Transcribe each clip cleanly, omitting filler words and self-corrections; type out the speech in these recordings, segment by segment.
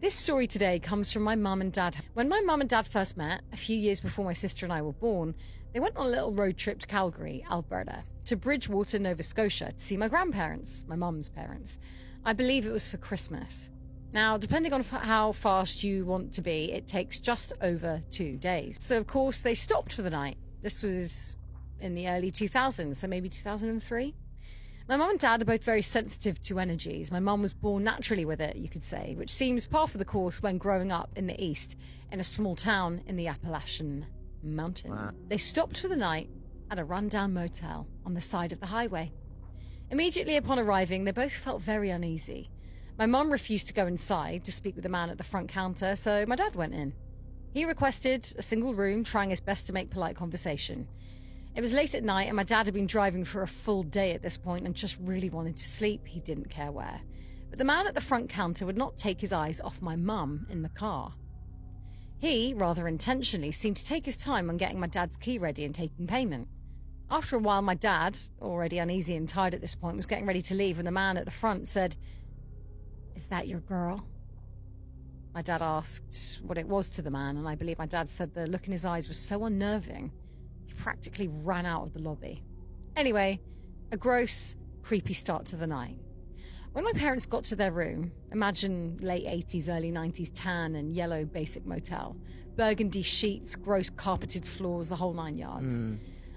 This story today comes from my mum and dad. When my mum and dad first met, a few years before my sister and I were born, they went on a little road trip to Calgary, Alberta, to Bridgewater, Nova Scotia, to see my grandparents, my mum's parents. I believe it was for Christmas. Now, depending on how fast you want to be, it takes just over 2 days. So, of course, they stopped for the night. This was in the early 2000s, so maybe 2003. My mum and dad are both very sensitive to energies. My mum was born naturally with it, you could say, which seems par for the course when growing up in the East, in a small town in the Appalachian Mountains. Wow. They stopped for the night at a rundown motel on the side of the highway. Immediately upon arriving, they both felt very uneasy. My mum refused to go inside to speak with the man at the front counter, so my dad went in. He requested a single room, trying his best to make polite conversation. It was late at night and my dad had been driving for a full day at this point and just really wanted to sleep. He didn't care where. But the man at the front counter would not take his eyes off my mum in the car. He, rather intentionally, seemed to take his time on getting my dad's key ready and taking payment. After a while, my dad, already uneasy and tired at this point, was getting ready to leave and the man at the front said, "Is that your girl?" My dad asked what it was to the man, and I believe my dad said the look in his eyes was so unnerving practically ran out of the lobby. Anyway, a gross, creepy start to the night. When my parents got to their room, imagine late 80s, early 90s tan and yellow basic motel, burgundy sheets, gross carpeted floors, the whole 9 yards.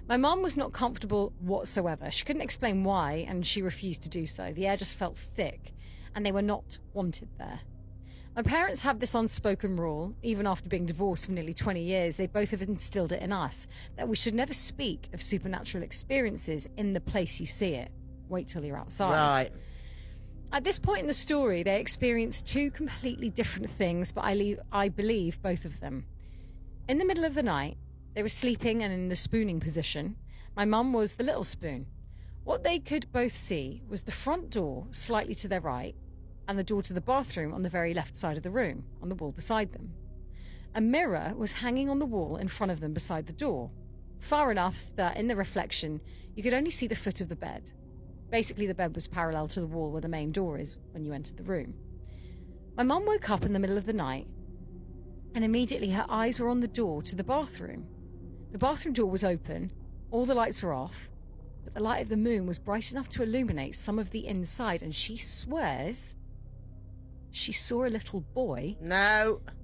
My mum was not comfortable whatsoever. She couldn't explain why, and she refused to do so. The air just felt thick, and they were not wanted there. My parents have this unspoken rule, even after being divorced for nearly 20 years, they both have instilled it in us, that we should never speak of supernatural experiences in the place you see it. Wait till you're outside. Right. At this point in the story, they experienced two completely different things, but I believe both of them. In the middle of the night, they were sleeping and in the spooning position. My mum was the little spoon. What they could both see was the front door slightly to their right, and the door to the bathroom on the very left side of the room, on the wall beside them. A mirror was hanging on the wall in front of them beside the door, far enough that in the reflection you could only see the foot of the bed. Basically, the bed was parallel to the wall where the main door is when you entered the room. My mum woke up in the middle of the night, and immediately her eyes were on the door to the bathroom. The bathroom door was open, all the lights were off, but the light of the moon was bright enough to illuminate some of the inside, and she swears she saw a little boy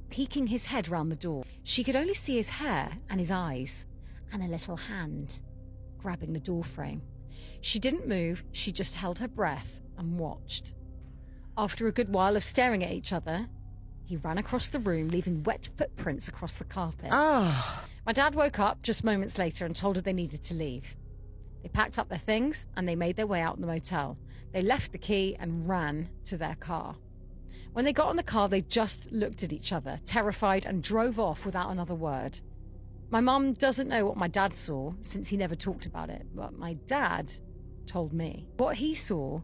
peeking his head round the door. She could only see his hair and his eyes, and a little hand grabbing the door frame. She didn't move, she just held her breath and watched. After a good while of staring at each other, he ran across the room, leaving wet footprints across the carpet. My dad woke up just moments later and told her they needed to leave. They packed up their things and they made their way out of the motel. They left the key and ran to their car. When they got in the car, they just looked at each other, terrified, and drove off without another word. My mum doesn't know what my dad saw, since he never talked about it, but my dad told me. What he saw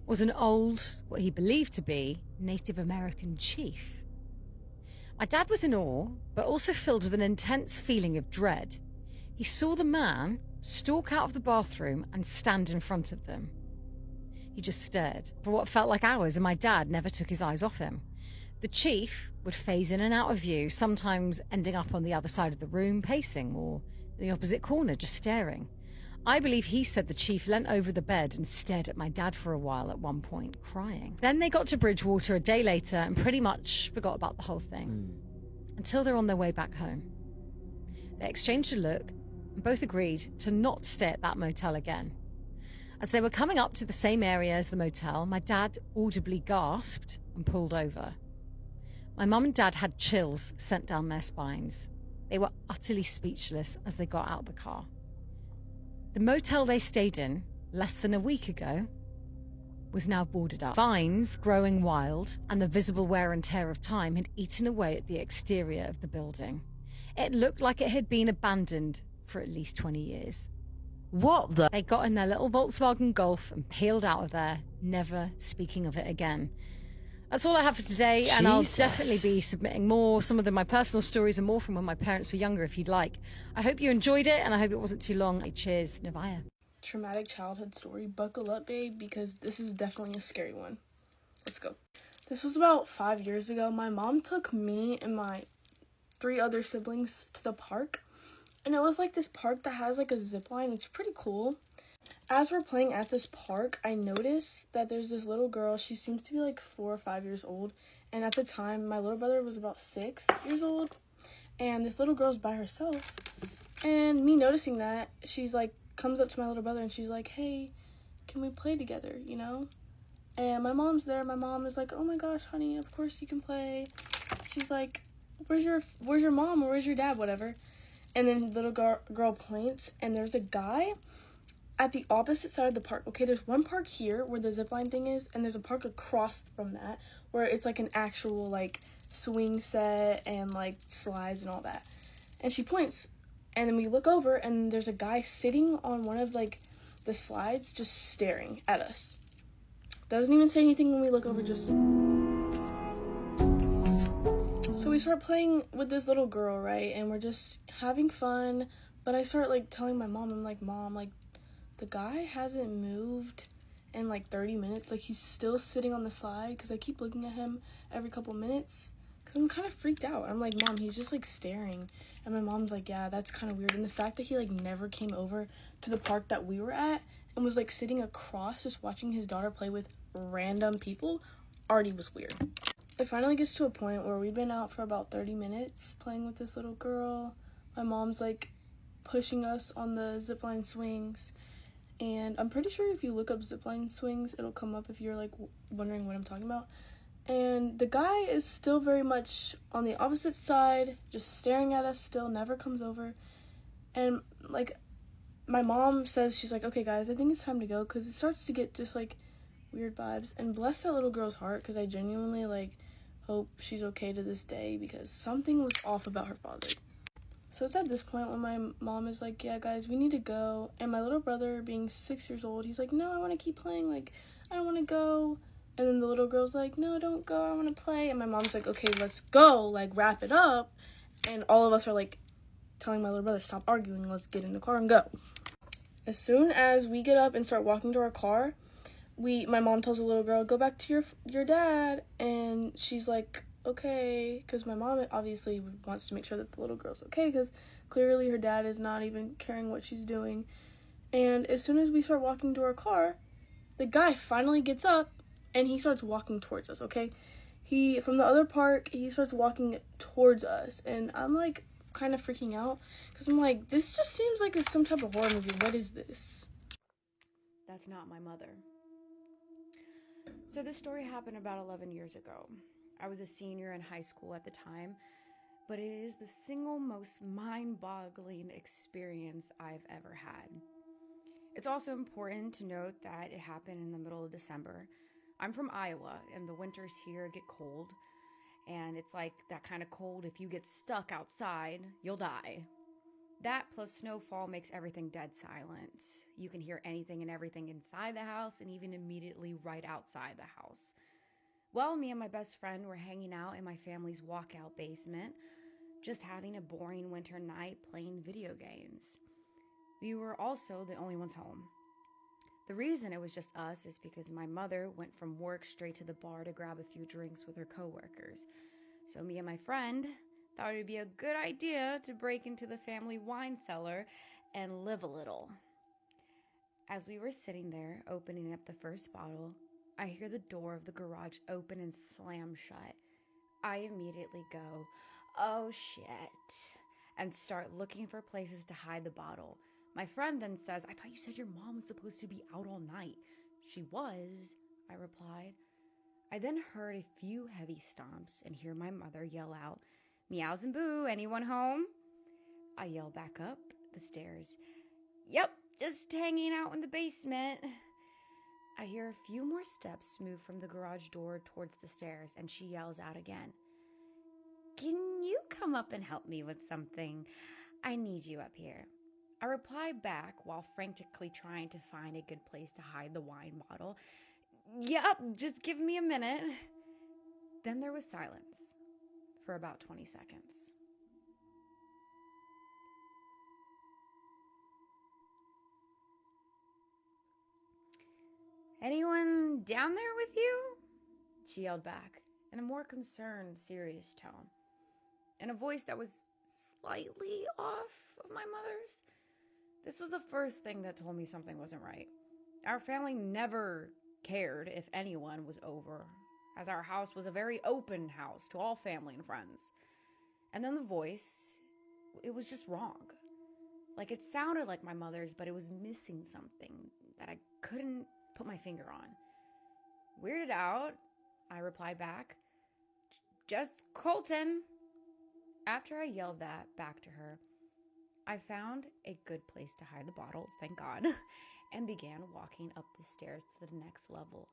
was an old, what he believed to be, Native American chief. My dad was in awe, but also filled with an intense feeling of dread. He saw the man stalk out of the bathroom and stand in front of them. He just stared for what felt like hours, and my dad never took his eyes off him. The chief would phase in and out of view, sometimes ending up on the other side of the room, pacing, or in the opposite corner, just staring. I believe he said the chief leant over the bed and stared at my dad for a while, at one point, crying. Then they got to Bridgewater a day later and pretty much forgot about the whole thing, until they're on their way back home. They exchanged a look and both agreed to not stay at that motel again. As they were coming up to the same area as the motel, my dad audibly gasped and pulled over. My mum and dad had chills sent down their spines. They were utterly speechless as they got out of the car. The motel they stayed in less than a week ago was now boarded up. Vines growing wild and the visible wear and tear of time had eaten away at the exterior of the building. It looked like it had been abandoned for at least 20 years. What the? They got in their little Volkswagen Golf and peeled out of there, never speaking of it again. That's all I have for today, and I'll definitely be submitting more, some of them my personal stories and more from when my parents were younger if you'd like. I hope you enjoyed it, and I hope it wasn't too long. Cheers, Navaya. Traumatic childhood story. Buckle up, babe, because this is definitely a scary one. Let's go. This was about 5 years ago. My mom took me and my 3 other siblings to the park. And it was like this park that has like a zip line. It's pretty cool. As we're playing at this park, I noticed that there's this little girl. She seems to be like 4 or 5 years old. And at the time, my little brother was about 6 years old. And this little girl's by herself. And me noticing that, she's like, comes up to my little brother and she's like, hey, can we play together, you know? And my mom's there. My mom is like, oh my gosh, honey, of course you can play. She's like, where's your mom or where's your dad, whatever. And then the little girl points, and there's a guy at the opposite side of the park. Okay, there's one park here where the zipline thing is, and there's a park across from that where it's like an actual like swing set and like slides and all that. And she points, and then we look over, and there's a guy sitting on one of like the slides just staring at us. Doesn't even say anything when we look over, just... So we start playing with this little girl, right? And we're just having fun. But I start like telling my mom, I'm like, Mom, like the guy hasn't moved in like 30 minutes. Like he's still sitting on the slide because I keep looking at him every couple minutes because I'm kind of freaked out. I'm like, Mom, he's just like staring. And my mom's like, yeah, that's kind of weird. And the fact that he like never came over to the park that we were at and was like sitting across just watching his daughter play with random people already was weird. It finally gets to a point where we've been out for about 30 minutes playing with this little girl. My mom's like pushing us on the zipline swings, and I'm pretty sure if you look up zipline swings, it'll come up if you're like wondering what I'm talking about. And the guy is still very much on the opposite side, just staring at us still, never comes over. And like my mom says, she's like, okay guys, I think it's time to go, because it starts to get just like weird vibes. And bless that little girl's heart, because I genuinely like hope she's okay to this day, because something was off about her father. So it's at this point when my mom is like, yeah guys, we need to go. And my little brother, being 6 years old, he's like, no, I want to keep playing, like I don't want to go. And then the little girl's like, no, don't go, I want to play. And my mom's like, okay, let's go, like wrap it up. And all of us are like telling my little brother, stop arguing, let's get in the car and go. As soon as we get up and start walking to our car, my mom tells the little girl, go back to your dad. And she's like, okay, because my mom obviously wants to make sure that the little girl's okay, because clearly her dad is not even caring what she's doing. And as soon as we start walking to our car, the guy finally gets up and he starts walking towards us, okay? From the other park, he starts walking towards us, and I'm like kind of freaking out because I'm like, this just seems like it's some type of horror movie. What is this? That's not my mother. So this story happened about 11 years ago. I was a senior in high school at the time, but it is the single most mind-boggling experience I've ever had. It's also important to note that it happened in the middle of December. I'm from Iowa, and the winters here get cold, and it's like that kind of cold, if you get stuck outside, you'll die. That plus snowfall makes everything dead silent. You can hear anything and everything inside the house and even immediately right outside the house. Well, me and my best friend were hanging out in my family's walkout basement, just having a boring winter night playing video games. We were also the only ones home. The reason it was just us is because my mother went from work straight to the bar to grab a few drinks with her coworkers. So me and my friend thought it would be a good idea to break into the family wine cellar and live a little. As we were sitting there opening up the first bottle, I hear the door of the garage open and slam shut. I immediately go, oh shit, and start looking for places to hide the bottle. My friend then says, I thought you said your mom was supposed to be out all night. She was, I replied. I then heard a few heavy stomps and hear my mother yell out, meows and boo, anyone home? I yell back up the stairs, yep, just hanging out in the basement. I hear a few more steps move from the garage door towards the stairs, and she yells out again, can you come up and help me with something? I need you up here. I reply back while frantically trying to find a good place to hide the wine bottle. Yep, just give me a minute. Then there was silence for about 20 seconds. Anyone down there with you? She yelled back. in a more concerned, serious tone, in a voice that was slightly off of my mother's. This was the first thing that told me something wasn't right. Our family never cared if anyone was over, as our house was a very open house to all family and friends. And then the voice, it was just wrong. Like, it sounded like my mother's, but it was missing something that I couldn't put my finger on. Weirded out, I replied back, "Just Colton." After I yelled that back to her, I found a good place to hide the bottle, thank God, and began walking up the stairs to the next level.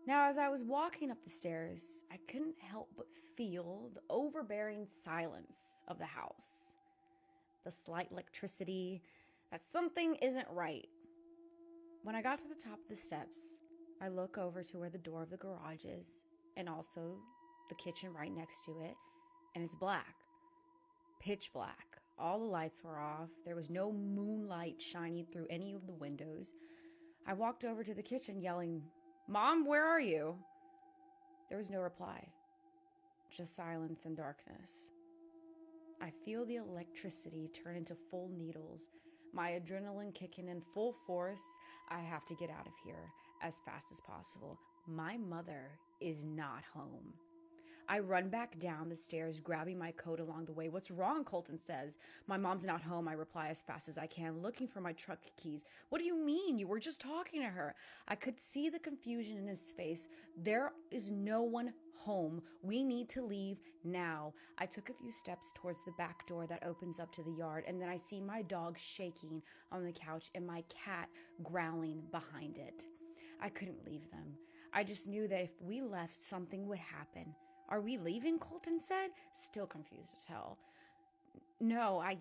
Now, as I was walking up the stairs, I couldn't help but feel the overbearing silence of the house, the slight electricity, that something isn't right. When I got to the top of the steps, I look over to where the door of the garage is, and also the kitchen right next to it, and it's black. Pitch black. All the lights were off. There was no moonlight shining through any of the windows. I walked over to the kitchen yelling, "Mom, where are you?" There was no reply. Just silence and darkness. I feel the electricity turn into full needles. My adrenaline kicking in full force. I have to get out of here as fast as possible. My mother is not home. I run back down the stairs, grabbing my coat along the way. "What's wrong?" Colton says. "My mom's not home," I reply as fast as I can, looking for my truck keys. "What do you mean? You were just talking to her." I could see the confusion in his face. "There is no one home. We need to leave now." I took a few steps towards the back door that opens up to the yard, and then I see my dog shaking on the couch and my cat growling behind it. I couldn't leave them. I just knew that if we left, something would happen. "Are we leaving?" Colton said, still confused as hell. "No, I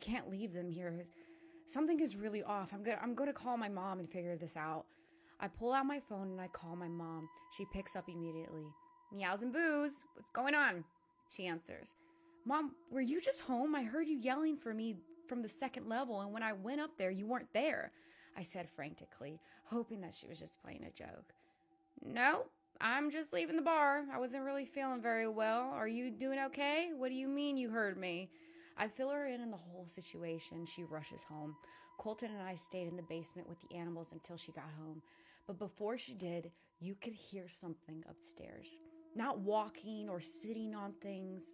can't leave them here. Something is really off. I'm going to call my mom and figure this out." I pull out my phone and I call my mom. She picks up immediately. "Meows and boos. What's going on?" She answers. "Mom, were you just home? I heard you yelling for me from the second level, and when I went up there, you weren't there," I said frantically, hoping that she was just playing a joke. "No, I'm just leaving the bar. I wasn't really feeling very well. Are you doing okay? What do you mean you heard me?" I fill her in on the whole situation. She rushes home. Colton and I stayed in the basement with the animals until she got home. But before she did, you could hear something upstairs. Not walking or sitting on things,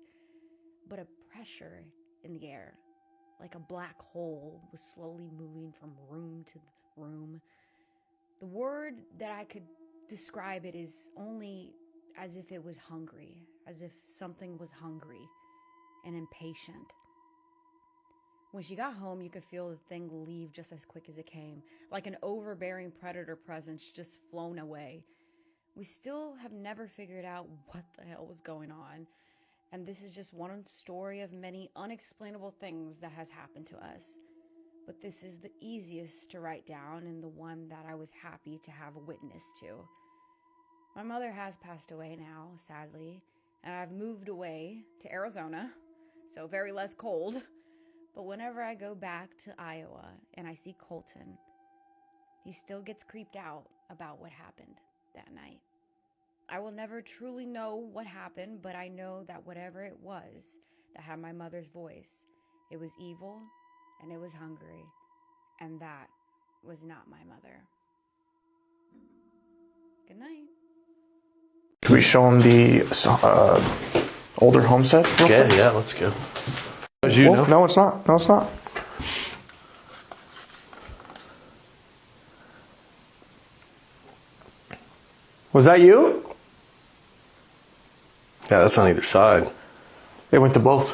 but a pressure in the air. Like a black hole was slowly moving from room to room. The word that I could describe it is only as if it was hungry, as if something was hungry and impatient. When she got home, you could feel the thing leave just as quick as it came, like an overbearing predator presence just flown away. We still have never figured out what the hell was going on, and this is just one story of many unexplainable things that has happened to us. But this is the easiest to write down and the one that I was happy to have a witness to. My mother has passed away now, sadly, and I've moved away to Arizona, so very less cold. But whenever I go back to Iowa and I see Colton, he still gets creeped out about what happened that night. I will never truly know what happened, but I know that whatever it was that had my mother's voice, it was evil and it was hungry, and that was not my mother. Good night. Should we show them the older homestead? Okay, yeah, let's go. As you know. No, it's not. No, it's not. Was that you? Yeah, that's on either side. It went to both.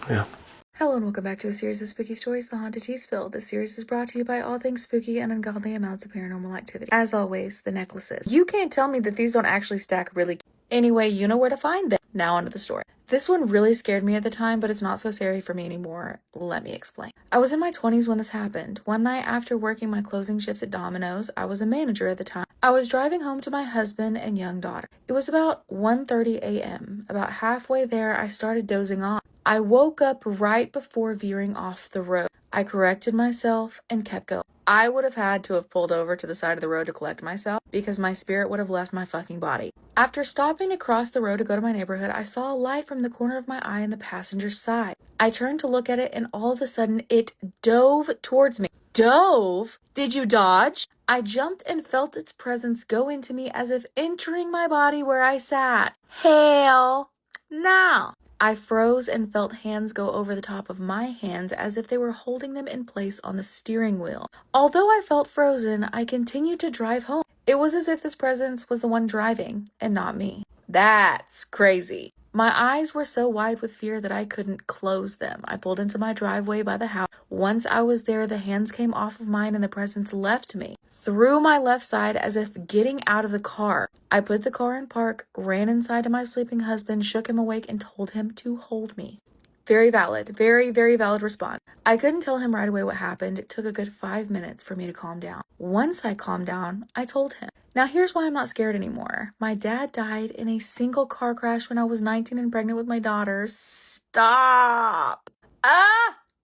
Yeah. Hello and welcome back to a series of spooky stories, The Haunted Teasville. This series is brought to you by all things spooky and ungodly amounts of paranormal activity. As always, the necklaces. You can't tell me that these don't actually stack really. Anyway, you know where to find them. Now onto the story. This one really scared me at the time, but it's not so scary for me anymore. Let me explain. I was in my 20s when this happened. One night after working my closing shift at Domino's, I was a manager at the time. I was driving home to my husband and young daughter. It was about 1:30 a.m. About halfway there, I started dozing off. I woke up right before veering off the road. I corrected myself and kept going. I would have had to have pulled over to the side of the road to collect myself because my spirit would have left my fucking body. After stopping to cross the road to go to my neighborhood, I saw a light from the corner of my eye on the passenger side. I turned to look at it and all of a sudden it dove towards me. Dove? Did you dodge? I jumped and felt its presence go into me as if entering my body where I sat. Hell no. I froze and felt hands go over the top of my hands as if they were holding them in place on the steering wheel. Although I felt frozen, I continued to drive home. It was as if this presence was the one driving and not me. That's crazy. My eyes were so wide with fear that I couldn't close them. I pulled into my driveway by the house. Once I was there, the hands came off of mine and the presence left me through my left side as if getting out of the car. I put the car in park, ran inside to my sleeping husband, shook him awake, and told him to hold me. Very valid. Very, very valid response. I couldn't tell him right away what happened. It took a good 5 minutes for me to calm down. Once I calmed down, I told him. Now here's why I'm not scared anymore. My dad died in a single car crash when I was 19 and pregnant with my daughter. Stop!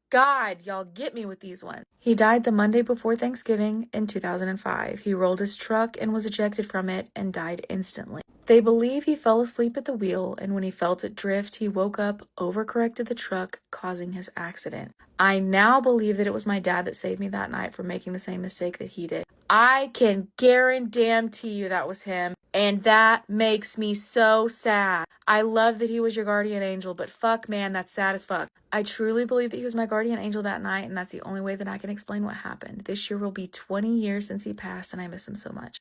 God, y'all get me with these ones. He died the Monday before Thanksgiving in 2005. He rolled his truck and was ejected from it and died instantly. They believe he fell asleep at the wheel, and when he felt it drift, he woke up, overcorrected the truck, causing his accident. I now believe that it was my dad that saved me that night from making the same mistake that he did. I can guarantee you that was him, and that makes me so sad. I love that he was your guardian angel, but fuck, man, that's sad as fuck. I truly believe that he was my guardian angel that night, and that's the only way that I can explain what happened. This year will be 20 years since he passed, and I miss him so much.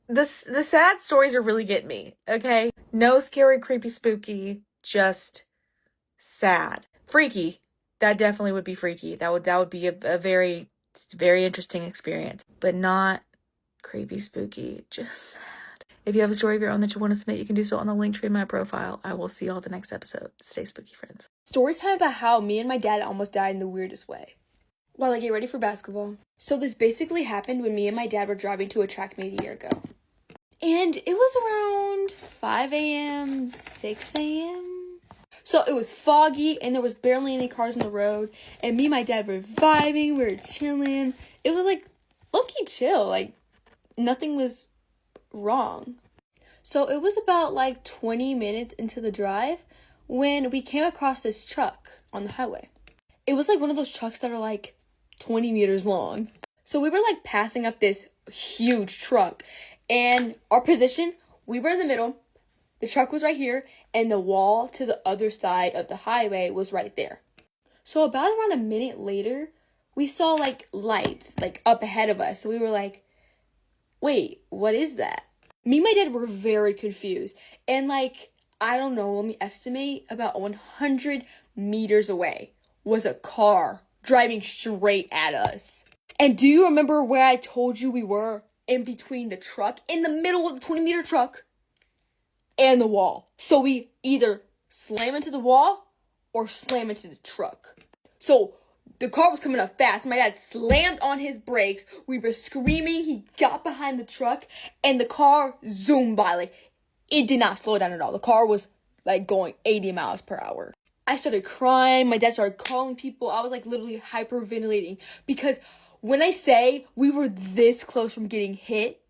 The sad stories are really getting me, okay? No scary, creepy, spooky, just sad. Freaky. That definitely would be freaky. That would be a very, very interesting experience, but not creepy, spooky, just sad. If you have a story of your own that you want to submit, you can do so on the link tree in my profile. I will see you all the next episode. Stay spooky, friends. Story time about how me and my dad almost died in the weirdest way. While I get ready for basketball. So this basically happened when me and my dad were driving to a track meet a year ago. And it was around 5 a.m., 6 a.m. So it was foggy and there was barely any cars on the road. And me and my dad were vibing, we were chilling. It was like low-key chill, like nothing was wrong. So it was about like 20 minutes into the drive when we came across this truck on the highway. It was like one of those trucks that are like 20 meters long. So we were like passing up this huge truck. And our position, we were in the middle, the truck was right here, and the wall to the other side of the highway was right there. So about around a minute later, we saw like lights like up ahead of us. So we were like, wait, what is that? Me and my dad were very confused. And like, I don't know, let me estimate, about 100 meters away was a car driving straight at us. And do you remember where I told you we were? In between the truck, in the middle of the 20-meter truck, and the wall. So we either slam into the wall or slam into the truck. So the car was coming up fast. My dad slammed on his brakes. We were screaming. He got behind the truck, and the car zoomed by. Like, it did not slow down at all. The car was like going 80 miles per hour. I started crying. My dad started calling people. I was like literally hyperventilating because when I say we were this close from getting hit,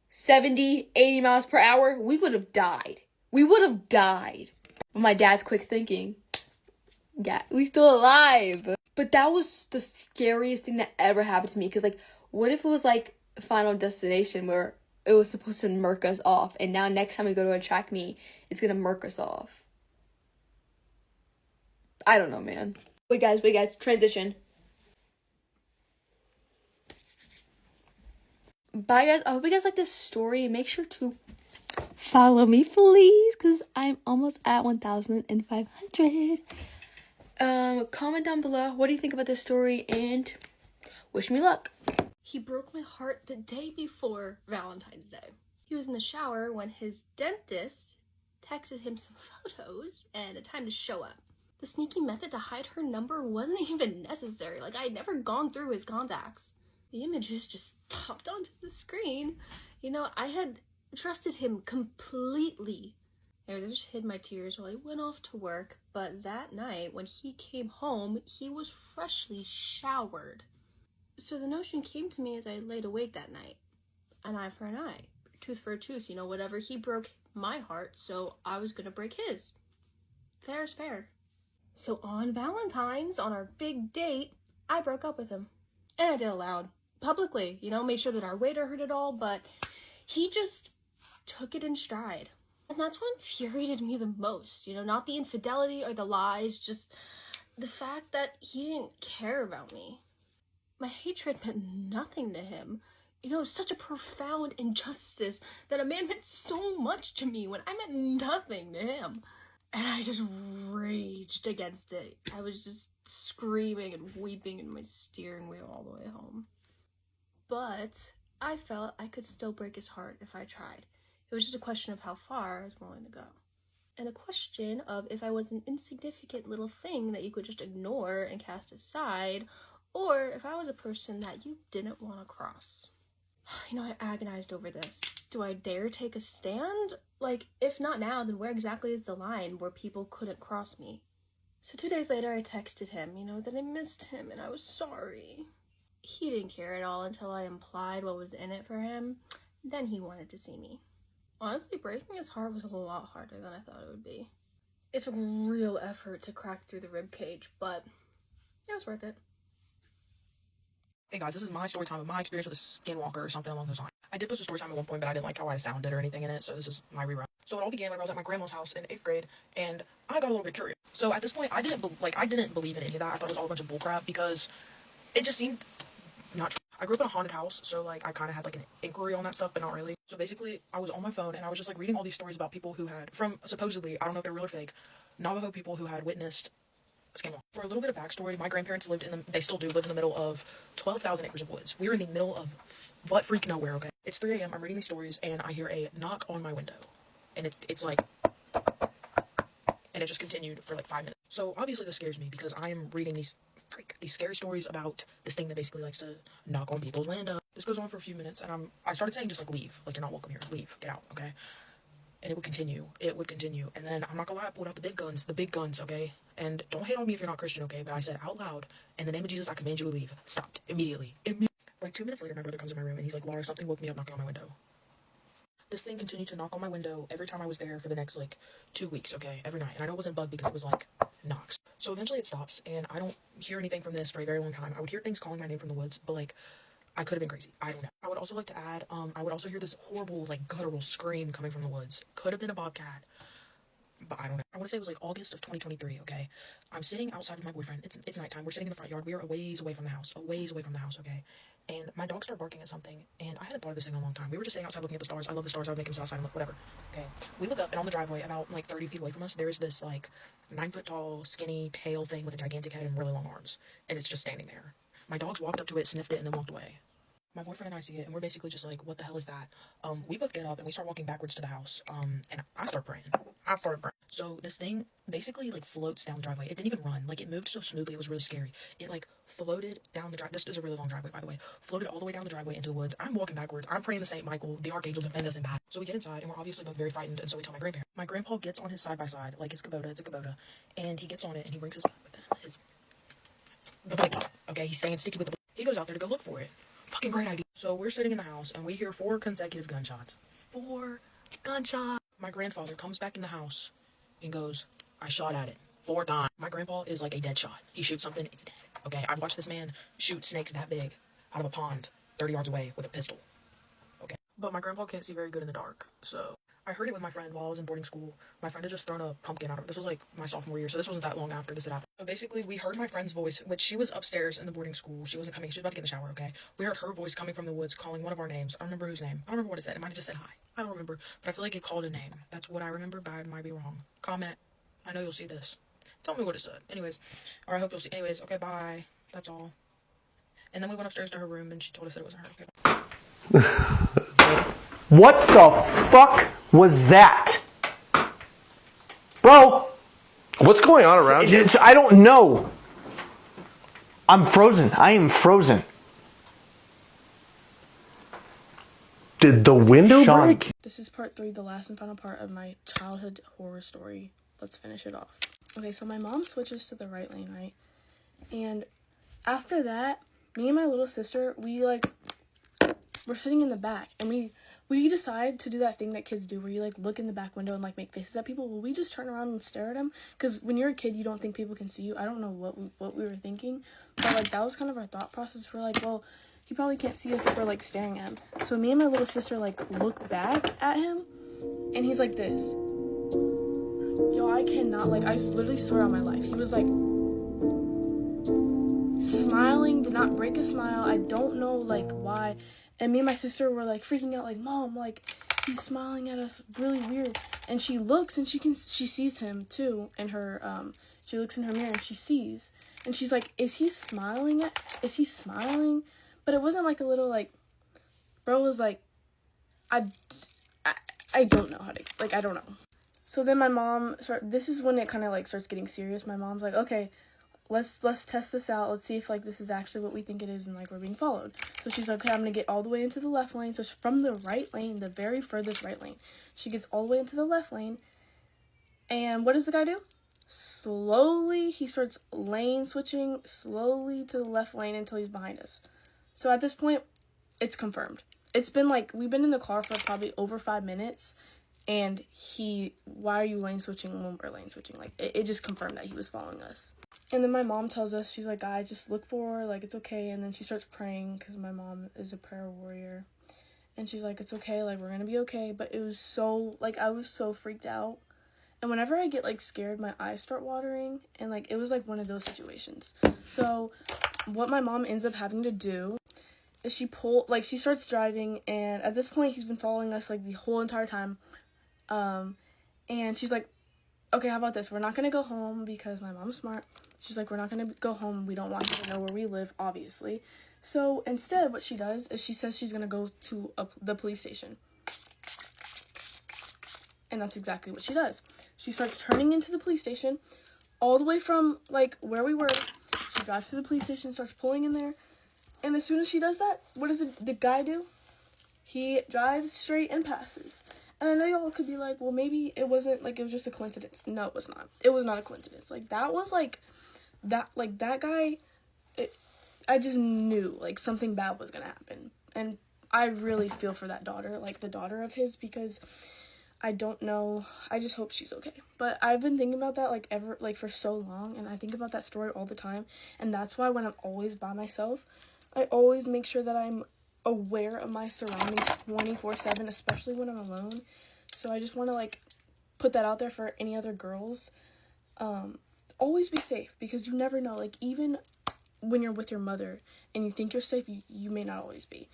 70, 80 miles per hour, we would have died. We would have died. But my dad's quick thinking, yeah, we still alive. But that was the scariest thing that ever happened to me. Because, like, what if it was, like, Final Destination where it was supposed to murk us off. And now next time we go to a track meet, it's going to murk us off. I don't know, man. Wait, guys, transition. Bye, guys. I hope you guys like this story. Make sure to follow me, please, because I'm almost at 1,500. Comment down below. What do you think about this story? And wish me luck. He broke my heart the day before Valentine's Day. He was in the shower when his dentist texted him some photos and a time to show up. The sneaky method to hide her number wasn't even necessary. Like, I had never gone through his contacts. The images just popped onto the screen. You know, I had trusted him completely I just hid my tears while he went off to work, but that night, when he came home, he was freshly showered. So the notion came to me as I laid awake that night. An eye for an eye, tooth for a tooth, whatever. He broke my heart, so I was gonna break his. Fair is fair. So on Valentine's, on our big date, I broke up with him. And I did it loud, publicly, made sure that our waiter heard it all, but he just took it in stride. And that's what infuriated me the most, not the infidelity or the lies, just the fact that he didn't care about me. My hatred meant nothing to him. Such a profound injustice that a man meant so much to me when I meant nothing to him. And I just raged against it. I was just screaming and weeping in my steering wheel all the way home. But I felt I could still break his heart if I tried. It was just a question of how far I was willing to go. And a question of if I was an insignificant little thing that you could just ignore and cast aside, or if I was a person that you didn't want to cross. I agonized over this. Do I dare take a stand? If not now, then where exactly is the line where people couldn't cross me? So 2 days later, I texted him, that I missed him and I was sorry. He didn't care at all until I implied what was in it for him. Then he wanted to see me. Honestly, breaking his heart was a lot harder than I thought it would be. It took real effort to crack through the ribcage, but it was worth it. Hey guys, this is my story time of my experience with a skinwalker or something along those lines. I did post a story time at one point, but I didn't like how I sounded or anything in it, so this is my rerun. So it all began when I was at my grandma's house in 8th grade, and I got a little bit curious. So at this point, I didn't believe in any of that. I thought it was all a bunch of bullcrap because it just seemed not true. I grew up in a haunted house, so I kind of had an inquiry on that stuff, but not really. So basically, I was on my phone and I was just reading all these stories about people who had, from supposedly, I don't know if they're real or fake, Navajo people who had witnessed skinwalker. For a little bit of backstory, my grandparents they still do live in the middle of 12,000 acres of woods. We're in the middle of butt freak nowhere, okay? It's 3 a.m., I'm reading these stories, and I hear a knock on my window. And it's and it just continued for 5 minutes. So obviously this scares me because I am reading these scary stories about this thing that basically likes to knock on people's window. This goes on for a few minutes, and I started saying just leave, you're not welcome here, leave, get out, okay? And it would continue, and then I'm not gonna lie, I pulled out the big guns, okay? And don't hate on me if you're not Christian, okay? But I said out loud, in the name of Jesus, I command you to leave. Stopped, immediately. 2 minutes later, my brother comes in my room, and he's like, Laura, something woke me up knocking on my window. This thing continued to knock on my window every time I was there for the next 2 weeks, okay, every night. And I know it wasn't bug because it was knocks. So eventually it stops, and I don't hear anything from this for a very long time. I would hear things calling my name from the woods, but I could have been crazy. I don't know. I would also like to add, I would also hear this horrible, guttural scream coming from the woods. Could have been a bobcat, but I don't know. I want to say it was August of 2023, okay? I'm sitting outside with my boyfriend. It's nighttime. We're sitting in the front yard. We are a ways away from the house, okay? And my dog started barking at something, and I hadn't thought of this thing in a long time. We were just sitting outside looking at the stars. I love the stars. I would make him sit outside and look, whatever. Okay. We look up, and on the driveway, about 30 feet away from us, there's this 9-foot-tall, skinny, pale thing with a gigantic head and really long arms, and it's just standing there. My dogs walked up to it, sniffed it, and then walked away. My boyfriend and I see it, and we're basically just what the hell is that? We both get up, and we start walking backwards to the house, and I start praying. So this thing basically, floats down the driveway. It didn't even run. It moved so smoothly, it was really scary. It, floated down the driveway. This is a really long driveway, by the way. Floated all the way down the driveway into the woods. I'm walking backwards. I'm praying to St. Michael, the Archangel, to defend us in battle. So we get inside, and we're obviously both very frightened, and so we tell my grandparents. My grandpa gets on his side-by-side, his Kubota, it's a Kubota, and he gets on it, and he brings his gun with him. The blanket, okay? He's staying sticky with the He goes out there to go look for it. Fucking great idea. So we're sitting in the house, and we hear 4 consecutive gunshots. 4 gunshots! My grandfather comes back in the house and goes, I shot at it 4 times. My grandpa is a dead shot. He shoots something, it's dead. Okay, I've watched this man shoot snakes that big out of a pond 30 yards away with a pistol. Okay, but my grandpa can't see very good in the dark, so I heard it with my friend while I was in boarding school. My friend had just thrown a pumpkin out of it. This was my sophomore year, so this wasn't that long after this had happened. So basically, we heard my friend's voice, which she was upstairs in the boarding school. She wasn't coming. She was about to get in the shower, okay? We heard her voice coming from the woods, calling one of our names. I don't remember whose name. I don't remember what it said. It might have just said hi. I don't remember, but I feel like it called a name. That's what I remember, but I might be wrong. Comment. I know you'll see this. Tell me what it said. Anyways, or I hope you'll see. Anyways, okay, bye. That's all. And then we went upstairs to her room, and she told us that it was her. Okay. What the fuck was that? Bro! What's going on around you? I don't know. I'm frozen. I am frozen. Did the window Sean, break? This is part 3, the last and final part of my childhood horror story. Let's finish it off. Okay, so my mom switches to the right lane, right? And after that, me and my little sister, we're sitting in the back, and we decide to do that thing that kids do where you like look in the back window and like make faces at people. Well, we just turn around and stare at them, because when you're a kid you don't think people can see you. I don't know what we were thinking, but like that was kind of our thought process. We're like, well, he probably can't see us if we're like staring at him. So me and my little sister like look back at him, and he's like this. Yo, I cannot, like, I literally swear on my life, he was like smiling, did not break a smile. I don't know like why. And me and my sister were like freaking out, like, Mom, like, he's smiling at us really weird. And she looks and she sees him too. And she looks in her mirror and she sees. And she's like, is he smiling? But it wasn't like a little, like, bro was like, I don't know how to, like, I don't know. So then my mom, this is when it kind of like starts getting serious. My mom's like, okay, let's test this out. Let's see if like this is actually what we think it is and like we're being followed. So she's like, okay, I'm gonna get all the way into the left lane. So from the right lane, the very furthest right lane, she gets all the way into the left lane. And what does the guy do? Slowly, he starts lane switching slowly to the left lane until he's behind us. So at this point, it's confirmed. It's been like, we've been in the car for probably over 5 minutes. And why are you lane switching when we're lane switching? Like, it just confirmed that he was following us. And then my mom tells us, she's like, guys, just look for her, like, it's okay. And then she starts praying, because my mom is a prayer warrior. And she's like, it's okay, like, we're gonna be okay. But it was so, like, I was so freaked out. And whenever I get, like, scared, my eyes start watering. And, like, it was, like, one of those situations. So what my mom ends up having to do is she starts driving. And at this point, he's been following us, like, the whole entire time. And she's like, okay, how about this? We're not gonna go home, because my mom's smart. She's like, we're not gonna go home. We don't want you to know where we live, obviously. So instead, what she does is she says she's gonna go to the police station. And that's exactly what she does. She starts turning into the police station, all the way from, like, where we were. She drives to the police station, starts pulling in there. And as soon as she does that, what does the guy do? He drives straight and passes. And I know y'all could be like, well, maybe it wasn't, like, it was just a coincidence. No, it was not. It was not a coincidence. Like, that was, like, that guy, I just knew, like, something bad was gonna happen. And I really feel for that daughter, like, the daughter of his, because I don't know. I just hope she's okay. But I've been thinking about that, like, for so long, and I think about that story all the time. And that's why when I'm always by myself, I always make sure that I'm aware of my surroundings 24/7, especially when I'm alone. So I just want to like put that out there for any other girls. Always be safe, because you never know, like, even when you're with your mother and you think you're safe, you may not always be.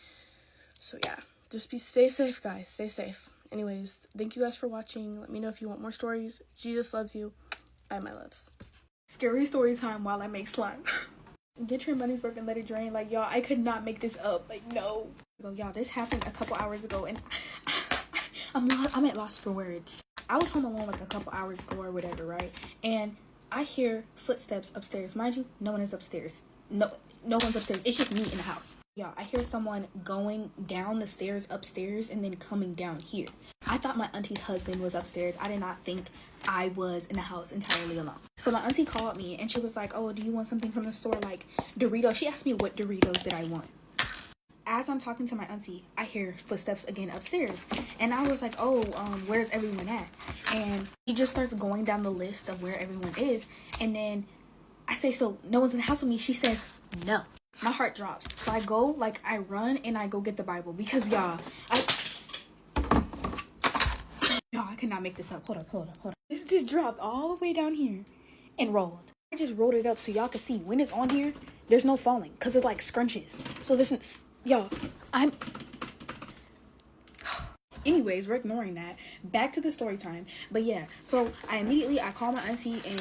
So yeah, just stay safe, guys. Stay safe. Anyways, thank you guys for watching. Let me know if you want more stories. Jesus loves you. Bye, my loves. Scary story time while I make slime. Get your money's worth and let it drain. Like, y'all, I could not make this up. Like, no. So, y'all, this happened a couple hours ago, and I'm at loss for words. I was home alone like a couple hours ago or whatever, right? And I hear footsteps upstairs. Mind you, no one is upstairs. No one's upstairs. It's just me in the house. Y'all, I hear someone going down the stairs upstairs and then coming down here. I thought my auntie's husband was upstairs. I did not think I was in the house entirely alone. So my auntie called me and she was like, oh, do you want something from the store, like Doritos? She asked me what Doritos did I want. As I'm talking to my auntie, I hear footsteps again upstairs. And I was like, oh, where's everyone at? And he just starts going down the list of where everyone is. And then I say, so no one's in the house with me? She says, no. My heart drops. So I go, like, I run and I go get the Bible. Because, y'all, I cannot make this up. Hold on. This just dropped all the way down here and rolled. I just rolled it up so y'all can see when it's on here, there's no falling. Because it, like, scrunches. So this is, y'all, anyways, we're ignoring that. Back to the story time. But yeah, so I call my auntie and,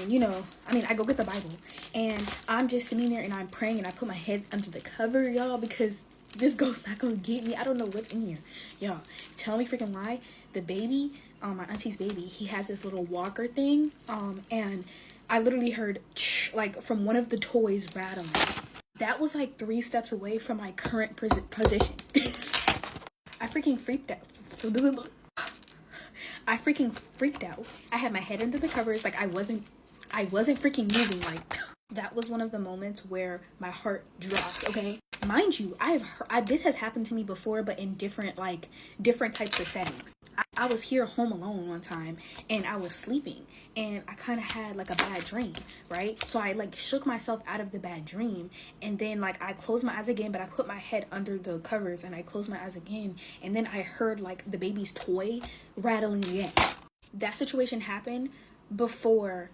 I go get the Bible. And I'm just sitting there and I'm praying and I put my head under the cover, y'all, because this ghost's not gonna get me. I don't know what's in here. Y'all, tell me freaking why. The baby, my auntie's baby, he has this little walker thing. And I literally heard, like, from one of the toys rattling. That was like 3 steps away from my current position. I freaking freaked out. I freaking freaked out. I had my head under the covers, like I wasn't freaking moving. Like, that was one of the moments where my heart dropped. Okay, mind you, this has happened to me before, but in different types of settings. I was here home alone one time, and I was sleeping, and I kind of had like a bad dream, right? So I like shook myself out of the bad dream, and then like I closed my eyes again, but I put my head under the covers, and I closed my eyes again, and then I heard like the baby's toy rattling again. That situation happened before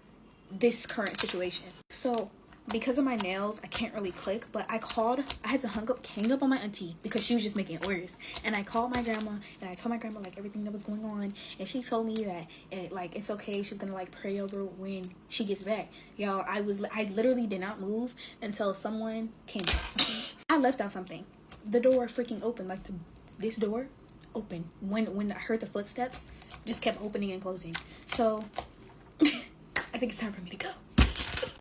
this current situation. So because of my nails, I can't really click, but I had to hang up on my auntie because she was just making it worse. And I called my grandma, and I told my grandma like everything that was going on, and she told me that it's okay, she's gonna like pray over when she gets back. Y'all, I literally did not move until someone came back. I left out something. The door freaking opened, like this door opened when I heard the footsteps, just kept opening and closing. So I think it's time for me to go.